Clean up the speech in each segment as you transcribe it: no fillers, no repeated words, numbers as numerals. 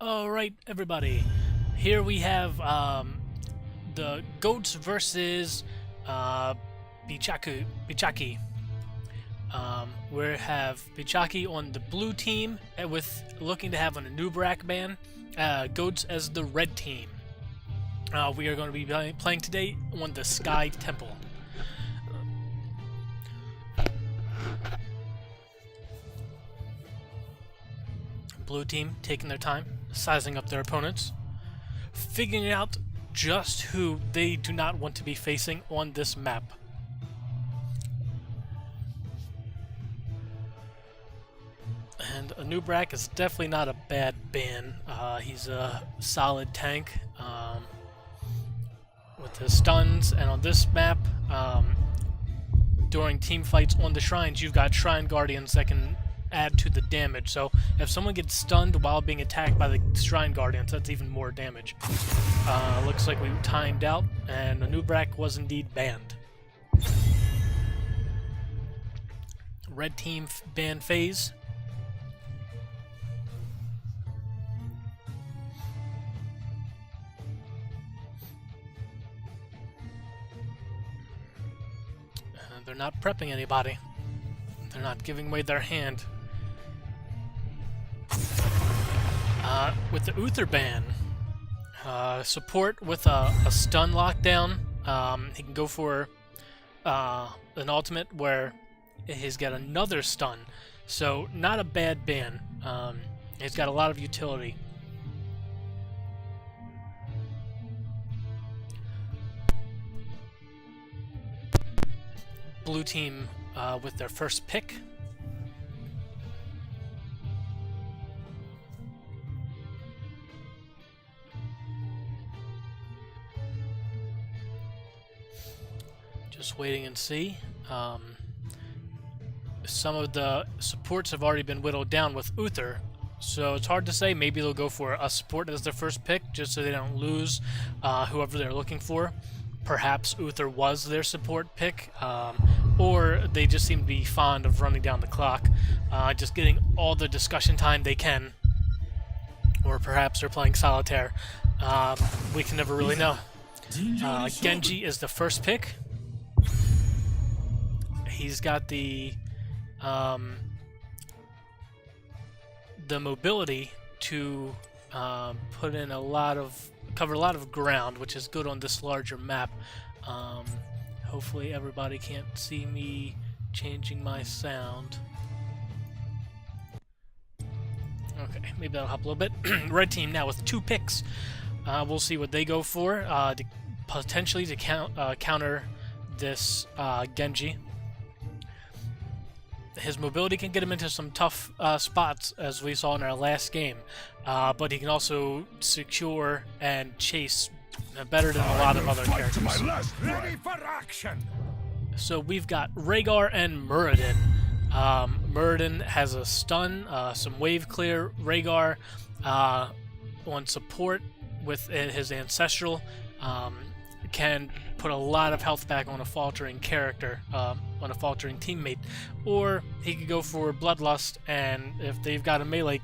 Alright, everybody. Here we have the goats versus Beechaki. We have Beechaki on the blue team with looking to have on a Nubrak ban, goats as the red team. We are going to be playing today on the Sky Temple. Blue team taking their time, sizing up their opponents, figuring out just who they do not want to be facing on this map. And Nubrak is definitely not a bad ban. He's a solid tank with his stuns, and on this map, during team fights on the shrines, you've got Shrine Guardians that can add to the damage. So if someone gets stunned while being attacked by the Shrine Guardians, that's even more damage. Looks like we timed out, and Nubrak was indeed banned. Red team ban phase. They're not prepping anybody. They're not giving away their hand. With the Uther ban, support with a stun lockdown, he can go for an ultimate where he's got another stun. So not a bad ban. He's got a lot of utility. Blue team with their first pick. Just waiting and see. Some of the supports have already been whittled down with Uther, so it's hard to say. Maybe they'll go for a support as their first pick, just so they don't lose whoever they're looking for. Perhaps Uther was their support pick, or they just seem to be fond of running down the clock, just getting all the discussion time they can. Or perhaps they're playing solitaire. We can never really know. Genji is the first pick. He's got the mobility to put in cover a lot of ground, which is good on this larger map. Hopefully everybody can't see me changing my sound. Okay, maybe that'll help a little bit. Red team now with 2 picks. We'll see what they go for, to potentially to counter this Genji. His mobility can get him into some tough spots, as we saw in our last game, but he can also secure and chase better than a lot of other characters. Ready for action. So we've got Rhaegar and Muradin. Muradin has a stun, some wave clear. Rhaegar on support with his ancestral can put a lot of health back on a faltering character, on a faltering teammate. Or he could go for Bloodlust, and if they've got a melee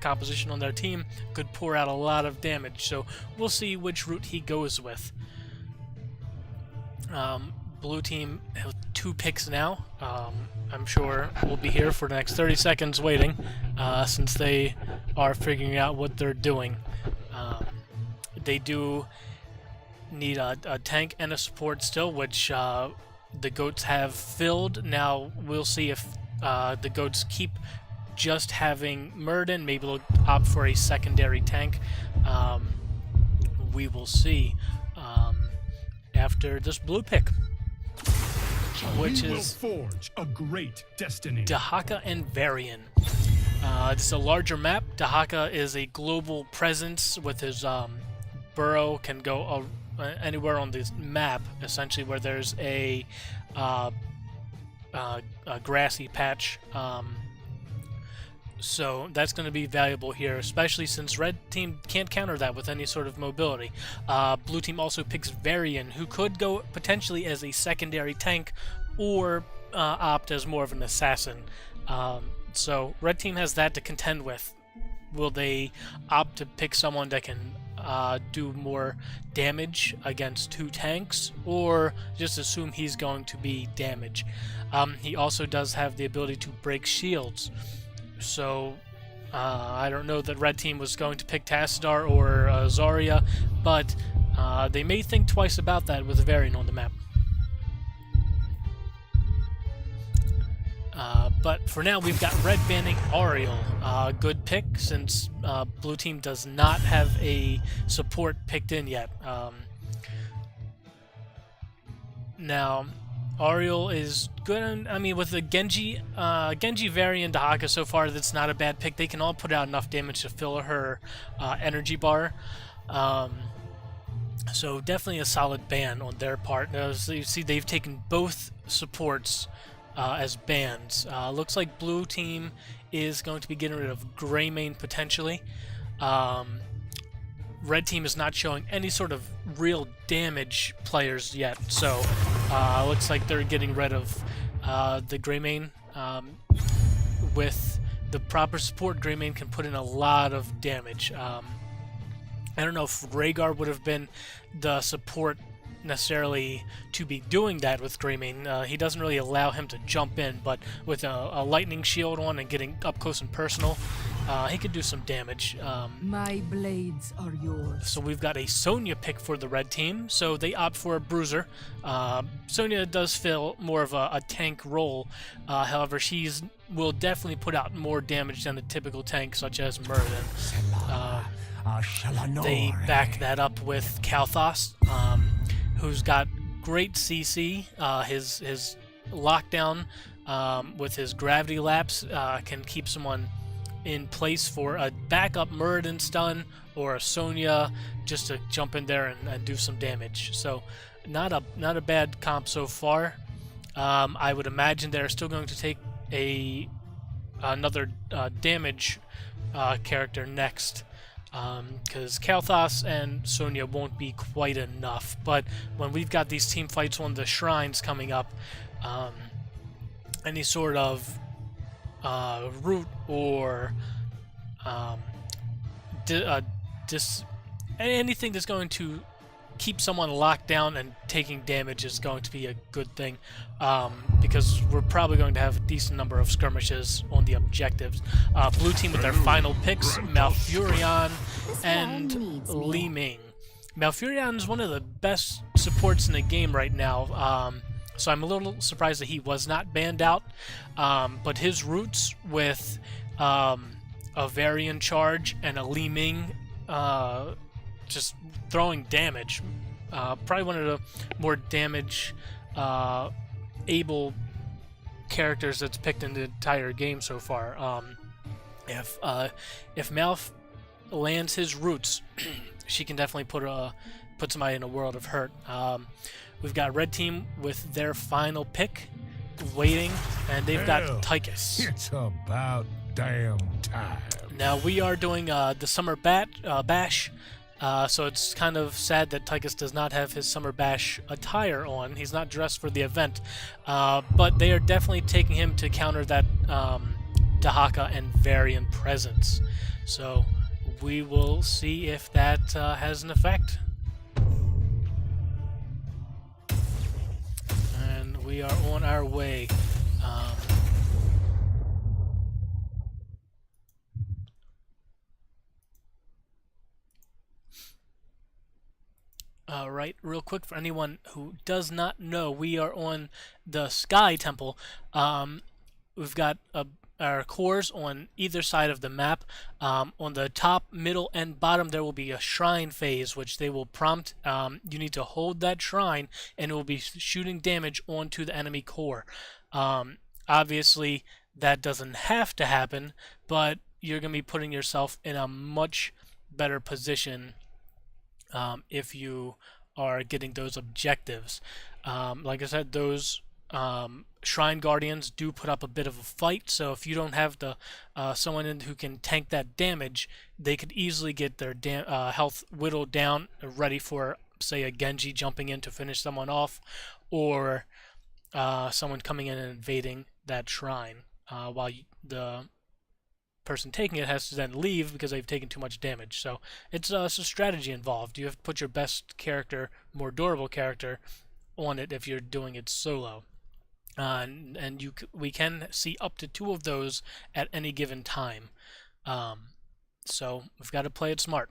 composition on their team, could pour out a lot of damage. So we'll see which route he goes with. Blue team have 2 picks now. I'm sure we'll be here for the next 30 seconds waiting, since they are figuring out what they're doing. They do need a tank and a support still, which the goats have filled. Now we'll see if the goats keep just having Muradin. Maybe they'll opt for a secondary tank. We will see after this blue pick, which is forge a great destiny. Dahaka and Varian. This is a larger map. Dahaka is a global presence with his burrow, can go anywhere on this map, essentially, where there's a grassy patch. So that's going to be valuable here, especially since red team can't counter that with any sort of mobility. Blue team also picks Varian, who could go potentially as a secondary tank or opt as more of an assassin. So red team has that to contend with. will they opt to pick someone that can do more damage against 2 tanks, or just assume he's going to be damage? He also does have the ability to break shields, so I don't know that Red Team was going to pick Tassadar or Zarya, but they may think twice about that with a variant on the map. But for now, we've got red banning Ariel. Good pick, since blue team does not have a support picked in yet. Now, Ariel is good. I mean, with the Genji variant Dahaka so far, that's not a bad pick. They can all put out enough damage to fill her energy bar. So definitely a solid ban on their part. Now, so you see, they've taken both supports as bans. Looks like blue team is going to be getting rid of Greymane potentially. Red team is not showing any sort of real damage players yet, so looks like they're getting rid of the Greymane. With the proper support, Greymane can put in a lot of damage. I don't know if Rhaegar would have been the support necessarily to be doing that with Greymane. He doesn't really allow him to jump in, but with a lightning shield on and getting up close and personal, he could do some damage. My blades are yours. So we've got a Sonya pick for the red team, so they opt for a bruiser. Sonya does fill more of a tank role, however, will definitely put out more damage than the typical tank, such as Muradin. They back that up with Kalthos, who's got great CC. His lockdown with his gravity lapse can keep someone in place for a backup Muradin stun or a Sonya just to jump in there and do some damage. So not a bad comp so far. I would imagine they're still going to take another damage character next, because Kalthos and Sonya won't be quite enough. But when we've got these team fights on the shrines coming up, any sort of root or anything that's going to keep someone locked down and taking damage is going to be a good thing, because we're probably going to have a decent number of skirmishes on the objectives. Blue team with their final picks, Malfurion and Li Ming. Malfurion is one of the best supports in the game right now, so I'm a little surprised that he was not banned out, but his roots with a Varian charge and a Li Ming just throwing damage, probably one of the more damage able characters that's picked in the entire game so far. If Malf lands his roots, she can definitely put somebody in a world of hurt. We've got red team with their final pick waiting, and they've got Tychus. It's about damn time. Now we are doing the summer bash. So it's kind of sad that Tychus does not have his Summer Bash attire on. He's not dressed for the event. But they are definitely taking him to counter that Dahaka and Varian presence. So we will see if that has an effect. And we are on our way. Right, real quick, for anyone who does not know, we are on the Sky Temple. We've got our cores on either side of the map. On the top, middle, and bottom, there will be a shrine phase, which they will prompt. You need to hold that shrine, and it will be shooting damage onto the enemy core. Obviously, that doesn't have to happen, but you're going to be putting yourself in a much better position if you are getting those objectives. Like I said, those Shrine Guardians do put up a bit of a fight, so if you don't have someone in who can tank that damage, they could easily get their health whittled down, ready for, say, a Genji jumping in to finish someone off, or someone coming in and invading that shrine, while the person taking it has to then leave because they've taken too much damage. So it's a strategy involved. You have to put your best character, more durable character, on it if you're doing it solo. And we can see up to 2 of those at any given time. So we've got to play it smart.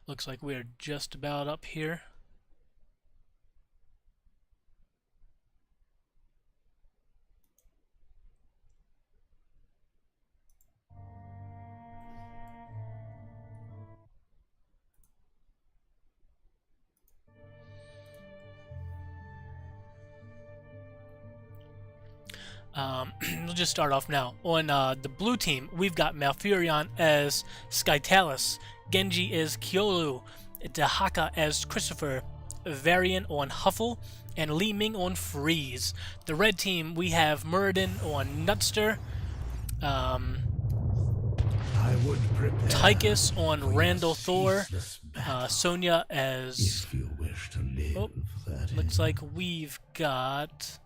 Looks like we're just about up here. We'll just start off now. On the blue team, we've got Malfurion as Skytalis, Genji as Kyolu, Dahaka as Christopher, Varian on Huffle, and Li Ming on Freeze. The red team, we have Muradin on Nutster, Tychus on Randall Thor, Sonya as... If you wish to live, that looks like we've got...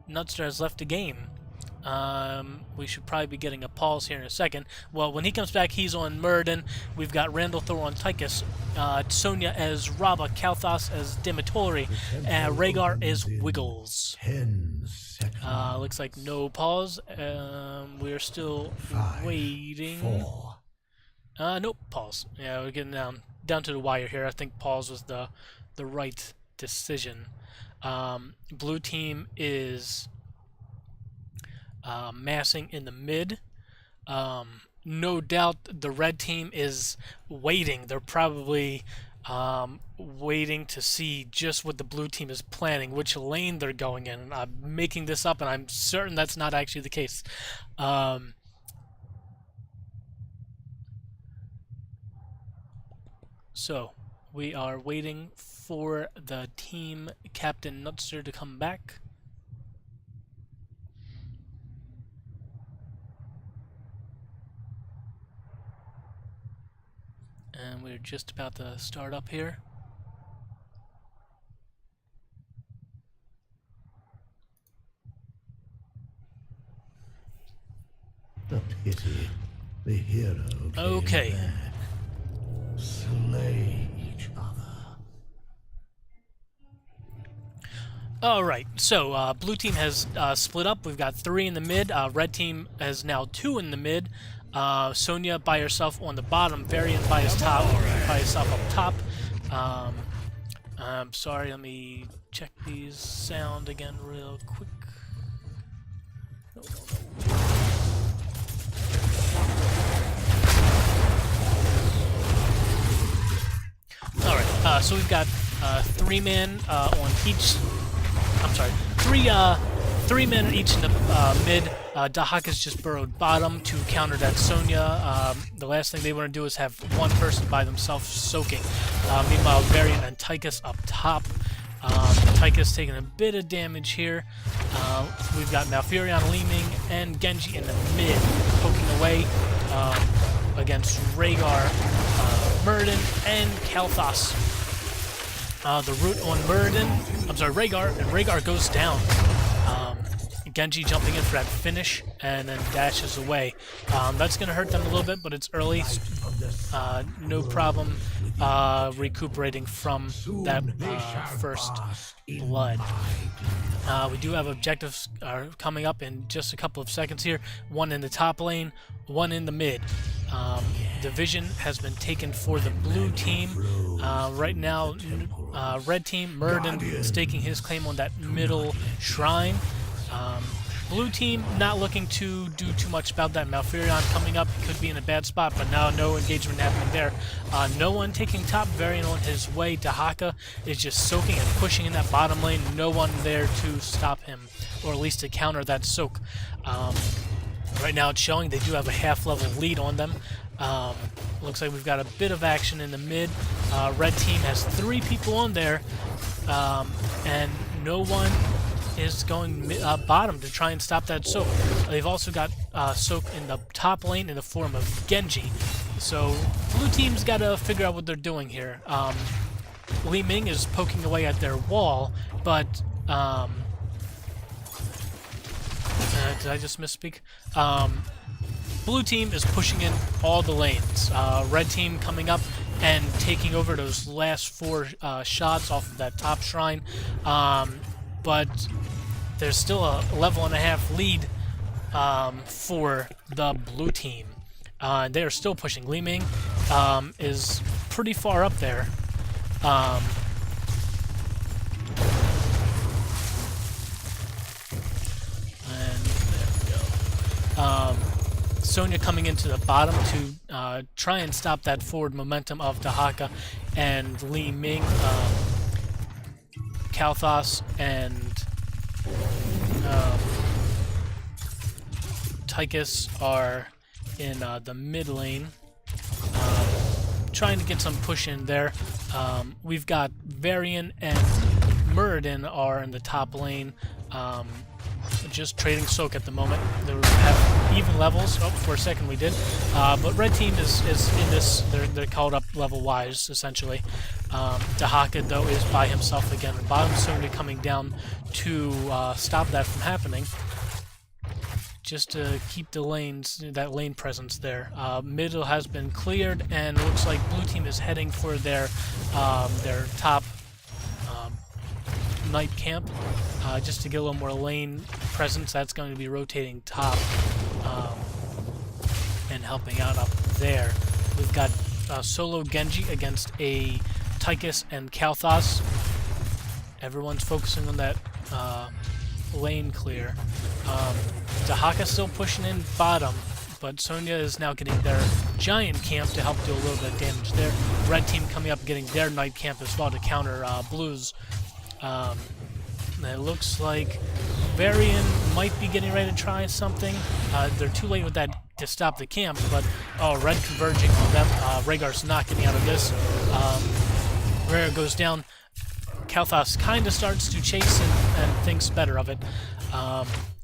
Nutster has left the game. We should probably be getting a pause here in a second. Well, when he comes back, he's on Muradin. We've got Randall Thor on Tychus, Sonya as Raba, Kalthas as Dimitori, and Rhaegar as Wiggles. 10 seconds. Looks like no pause. We're still 5, waiting. 4. Nope, pause. Yeah, we're getting down to the wire here. I think pause was the right decision. Blue team is massing in the mid. No doubt the red team is waiting. They're probably waiting to see just what the blue team is planning, which lane they're going in. I'm making this up, and I'm certain that's not actually the case. So we are waiting for the team captain Nutster to come back. And we're just about to start up here. The pity, the hero came Okay. back. Slay each other. Alright, so blue team has split up. We've got 3 in the mid. Red team has now 2 in the mid. Sonya by herself on the bottom. Variant by herself up top. I'm sorry, let me check these sound again real quick. Alright, so we've got 3-man on each. I'm sorry, three men each in the mid. Dahaka's just burrowed bottom to counter that Sonya. The last thing they want to do is have one person by themselves soaking. Meanwhile, Variant and Tychus up top. Tychus taking a bit of damage here. We've got Malfurion, Li Ming, and Genji in the mid, poking away against Rhaegar, Muradin, and Kalthas. The root on Rhaegar, and Rhaegar goes down. Genji jumping in for that finish, and then dashes away. That's going to hurt them a little bit, but it's early. No problem recuperating from that first blood. We do have objectives coming up in just a couple of seconds here. One in the top lane, one in the mid. Division has been taken for the blue team. Right now, red team, Muradin staking his claim on that middle shrine. Blue team not looking to do too much about that. Malfurion coming up, could be in a bad spot, but now no engagement happening there. No one taking top. Variant on his way. Dahaka is just soaking and pushing in that bottom lane. No one there to stop him, or at least to counter that soak. Right now it's showing they do have a half-level lead on them. Looks like we've got a bit of action in the mid. Red team has 3 people on there, and no one is going bottom to try and stop that soak. They've also got soak in the top lane in the form of Genji. So blue team's got to figure out what they're doing here. Li Ming is poking away at their wall, but did I just misspeak? blue team is pushing in all the lanes. Red team coming up and taking over those last 4 shots off of that top shrine. But there's still a level and a half lead for the blue team. They are still pushing. Li Ming is pretty far up there. And there we go. Sonya coming into the bottom to try and stop that forward momentum of Dahaka and Li Ming. Kalthas and Tychus are in the mid lane, trying to get some push in there. We've got Varian and Muradin are in the top lane, just trading soak at the moment. They have even levels. Oh, for a second we did. But red team is in this, they're called up level-wise, essentially. Dahaka, though, is by himself again. The bottom Sonya coming down to stop that from happening. Just to keep the lanes, that lane presence there. Middle has been cleared, and it looks like blue team is heading for their top night camp, just to get a little more lane presence. That's going to be rotating top and helping out up there. We've got solo Genji against a Tychus and Kalthas. Everyone's focusing on that lane clear. Dahaka still pushing in bottom, but Sonya is now getting their giant camp to help do a little bit of damage there. Red team coming up getting their night camp as well to counter blues. It looks like Varian might be getting ready to try something. They're too late with that to stop the camp, but red converging on them. Rhaegar's not getting out of this. Rhaegar goes down. Kalthas kind of starts to chase and thinks better of it.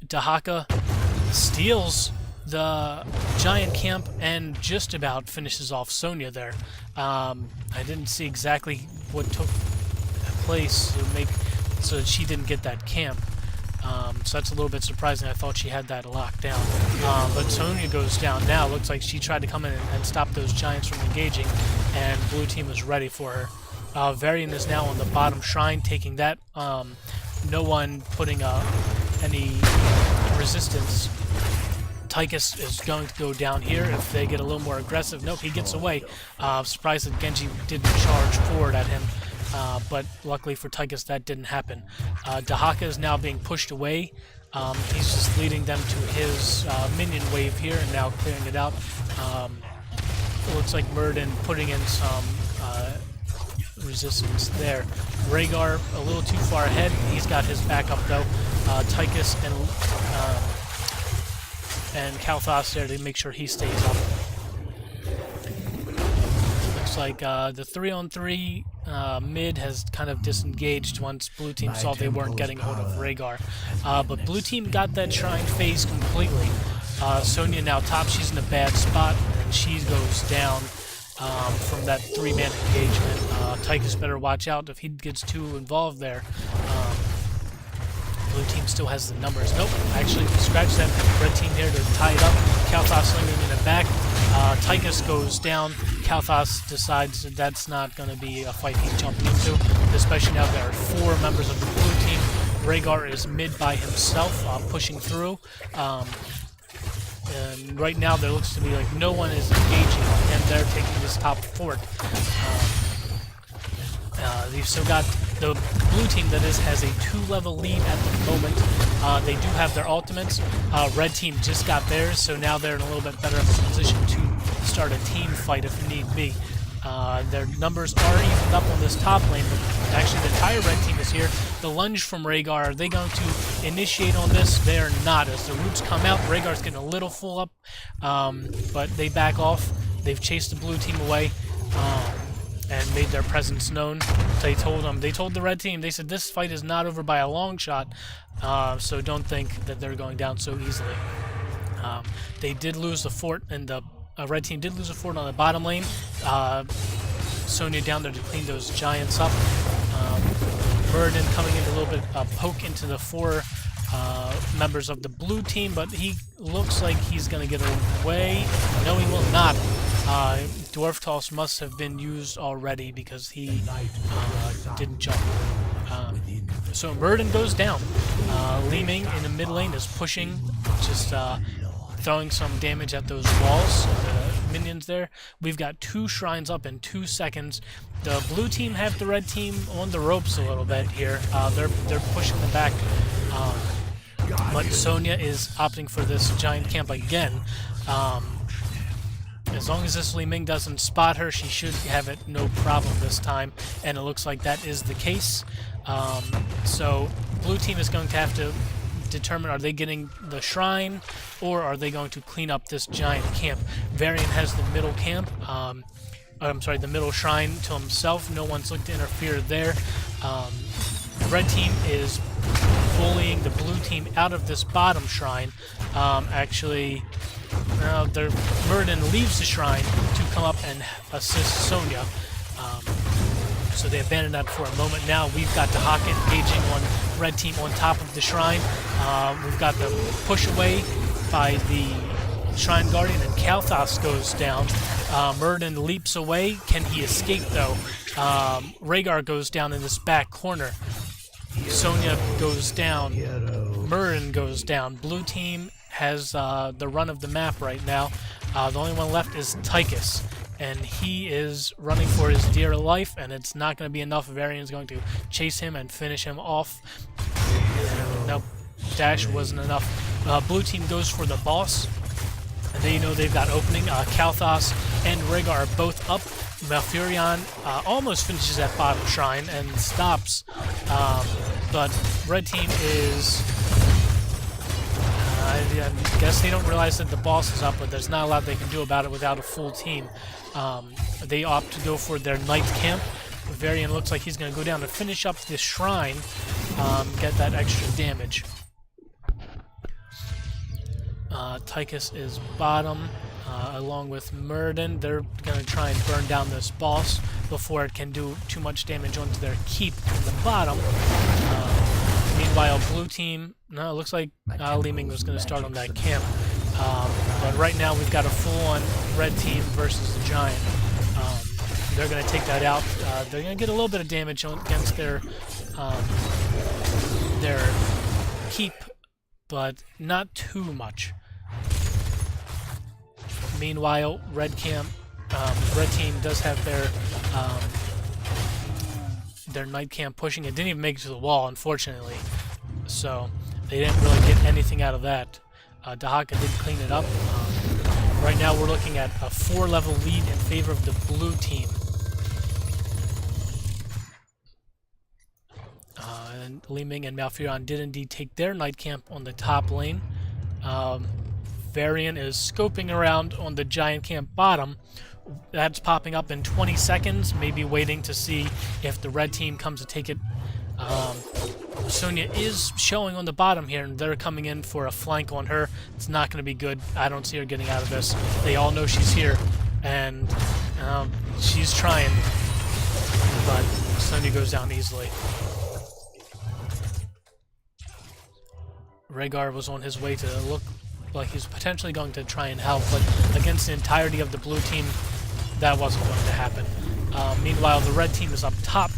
Dahaka steals the giant camp and just about finishes off Sonya there. I didn't see exactly what took place to make so that she didn't get that camp. So that's a little bit surprising. I thought she had that locked down. But Sonya goes down now. Looks like she tried to come in and stop those giants from engaging, and blue team was ready for her. Varian is now on the bottom shrine, taking that. No one putting any resistance. Tychus is going to go down here if they get a little more aggressive. Nope, he gets away. Surprised that Genji didn't charge forward at him. But luckily for Tychus, that didn't happen. Dahaka is now being pushed away. He's just leading them to his minion wave here and now clearing it out. It looks like Muradin putting in some resistance there. Rhaegar a little too far ahead. He's got his backup though. Tychus and Kalthas there to make sure he stays up. Looks like the 3-on-3 mid has kind of disengaged once blue team saw they weren't getting hold of Rhaegar. But blue team got that shrine phase completely. Sonya now top. She's in a bad spot, and she goes down from that 3-man engagement. Tychus better watch out if he gets too involved there. Blue team still has the numbers. Nope, actually scratch that. Red team here to tie it up. Kalthas slinging in the back. Tychus goes down. Kalthas decides that that's not going to be a fight he's jumping into, especially now there are 4 members of the blue team. Rhaegar is mid by himself, pushing through. And right now there looks to be like no one is engaging on him. They're taking this top fort. They've still got the blue team that has a 2-level lead at the moment. They do have their ultimates. Red team just got theirs, so now they're in a little bit better of a position to start a team fight if need be. Their numbers are evened up on this top lane, but actually the entire red team is here. The lunge from Rhaegar, are they going to initiate on this? They are not. As the roots come out, Rhaegar's getting a little full up, but they back off. They've chased the blue team away and made their presence known. They told the red team, they said this fight is not over by a long shot, so don't think that they're going down so easily. They did lose the fort, and the red team did lose a fort on the bottom lane. Sonya down there to clean those giants up. Muradin coming in a little bit poke into the 4 members of the blue team, but he looks like he's going to get away. No, he will not. Dwarf Toss must have been used already because he didn't jump. So Murden goes down. Li Ming in the mid lane is pushing, just throwing some damage at those walls, the minions there. We've got 2 shrines up in 2 seconds. The blue team have the red team on the ropes a little bit here. They're pushing them back. But Sonya is opting for this giant camp again. As long as this Li Ming doesn't spot her, she should have it no problem this time, and it looks like that is the case. So blue team is going to have to determine, are they getting the shrine, or are they going to clean up this giant camp? Varian has the middle camp, I'm sorry, the middle shrine to himself. No one's looked to interfere there. Red team is bullying the blue team out of this bottom shrine. Actually, Murden leaves the shrine to come up and assist Sonya. So they abandoned that for a moment. Now we've got Dahaka engaging on red team on top of the shrine. We've got the push away by the Shrine Guardian, and Kalthas goes down. Murden leaps away. Can he escape though? Rhaegar goes down in this back corner. Sonya goes down. Murden goes down. Blue team has the run of the map right now. The only one left is Tychus, and he is running for his dear life, and it's not going to be enough. Varian's going to chase him and finish him off. Nope, dash wasn't enough. Blue team goes for the boss, and they know they've got opening. Kalthas and Rhaegar are both up. Malfurion almost finishes that bottom shrine and stops, but red team is... I guess they don't realize that the boss is up, but there's not a lot they can do about it without a full team. They opt to go for their Knight camp. Varian looks like he's going to go down to finish up this shrine, get that extra damage. Tychus is bottom, along with Murden. They're going to try and burn down this boss before it can do too much damage onto their keep in the bottom. Meanwhile, blue team, no, it looks like Li Ming was going to start on that camp. But right now we've got a full-on red team versus the giant. They're going to take that out. They're going to get a little bit of damage against their keep, but not too much. Meanwhile, red team does have their Knight camp pushing. It didn't even make it to the wall, unfortunately. So they didn't really get anything out of that. Dahaka did clean it up. Right now we're looking at a 4-level lead in favor of the blue team. And Li Ming and Malfurion did indeed take their Knight camp on the top lane. Varian is scoping around on the giant camp bottom. That's popping up in 20 seconds, maybe waiting to see if the red team comes to take it. Sonya is showing on the bottom here, and they're coming in for a flank on her. It's not going to be good. I don't see her getting out of this. They all know she's here, and she's trying, but Sonya goes down easily. Rhaegar was on his way to look like he's potentially going to try and help, but against the entirety of the blue team, that wasn't going to happen. Meanwhile, the red team is up top,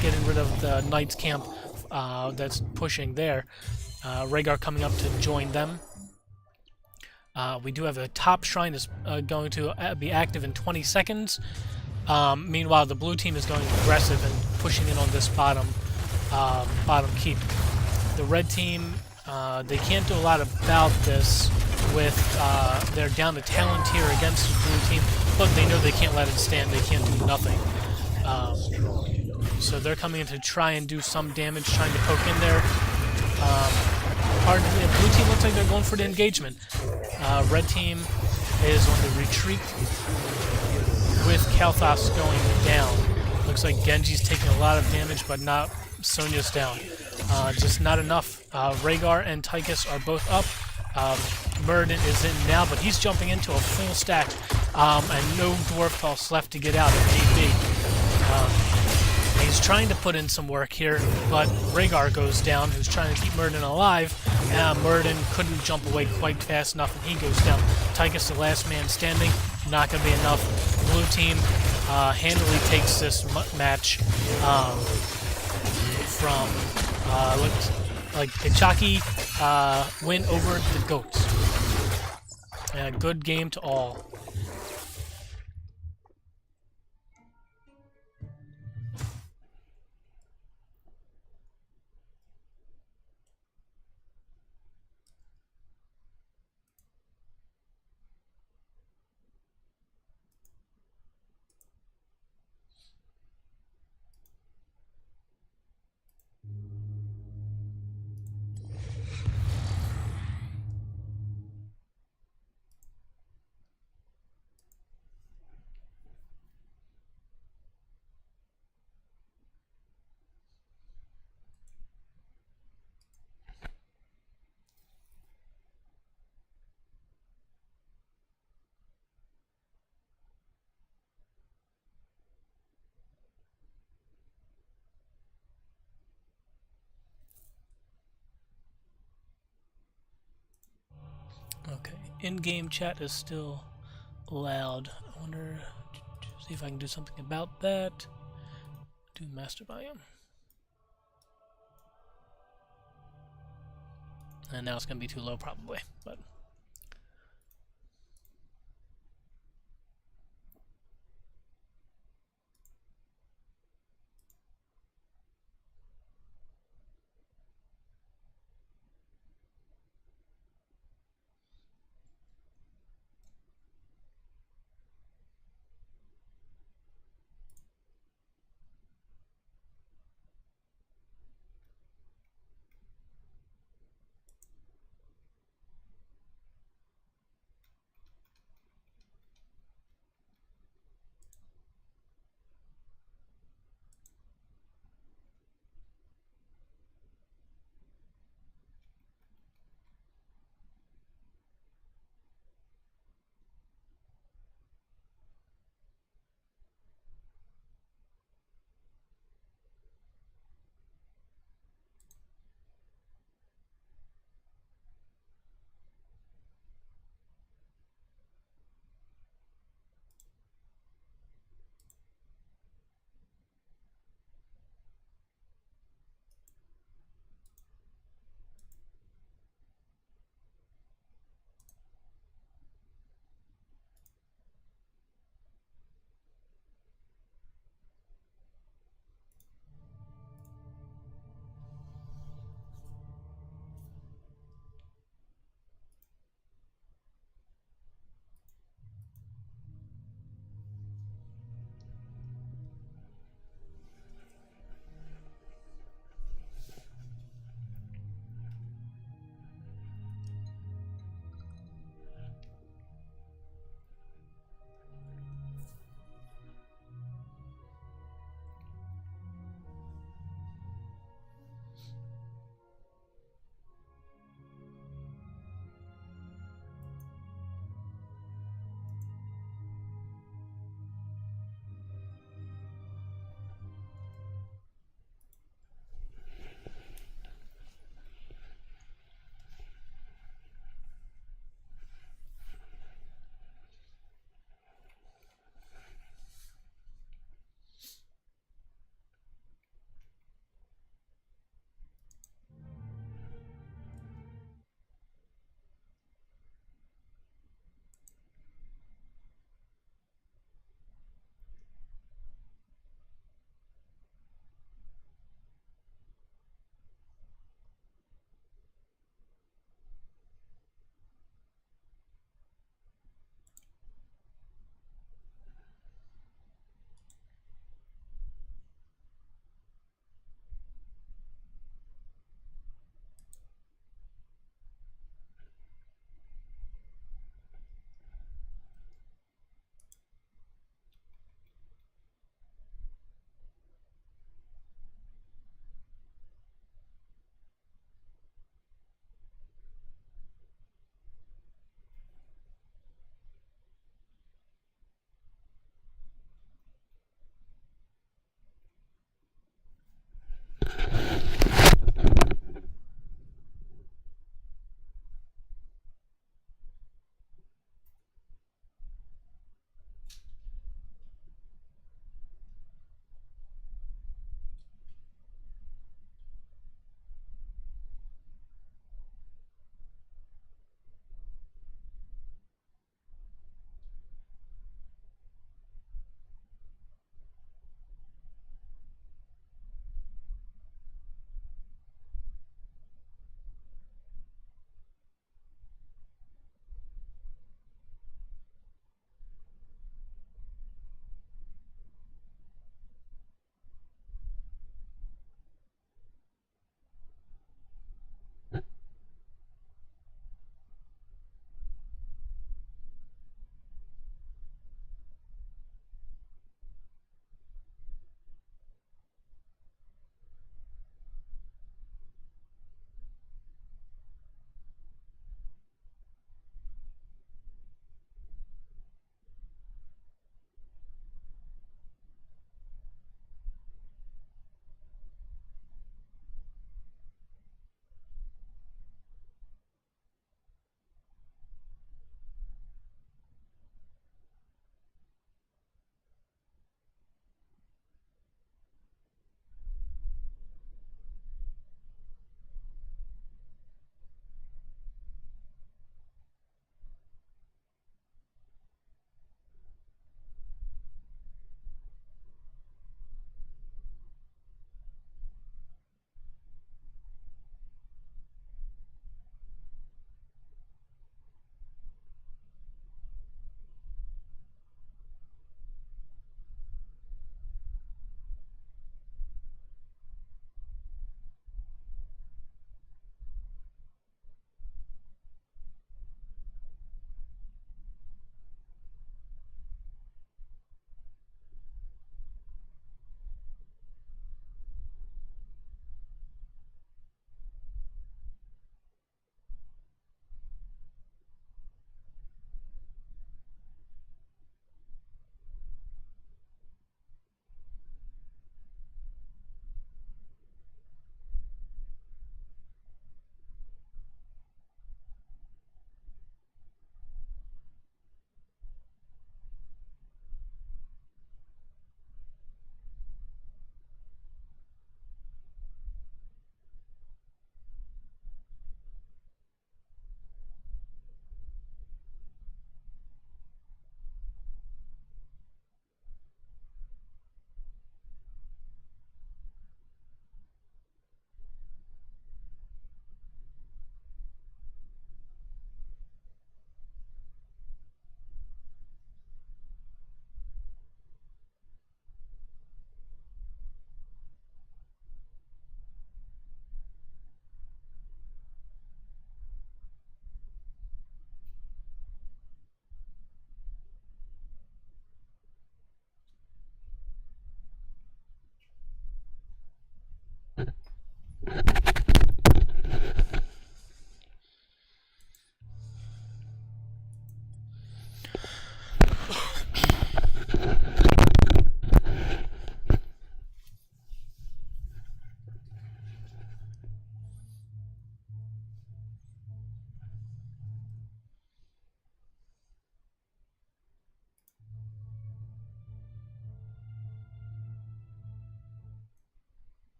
getting rid of the Knights camp that's pushing there. Rhaegar coming up to join them. We do have a top shrine that's going to be active in 20 seconds. Meanwhile, the blue team is going aggressive and pushing in on this bottom keep. The red team, they can't do a lot about this with they're down to talent tier against the blue team, but they know they can't let it stand. They can't do nothing. So they're coming in to try and do some damage, trying to poke in there. Blue team looks like they're going for the engagement. Red team is on the retreat with Kalthas going down. Looks like Genji's taking a lot of damage, but not Sonya's down. Just not enough. Rhaegar and Tychus are both up. Murden is in now, but he's jumping into a full stack, and no Dwarf Toss left to get out if need be. He's trying to put in some work here, but Rhaegar goes down, who's trying to keep Muradin alive. Muradin couldn't jump away quite fast enough, and he goes down. Tychus, the last man standing, not going to be enough. Blue team handily takes this match from looks like Beechaki win over the Goats. And a good game to all. Okay, in-game chat is still loud. I wonder, see if I can do something about that. Do master volume. And now it's going to be too low probably, but...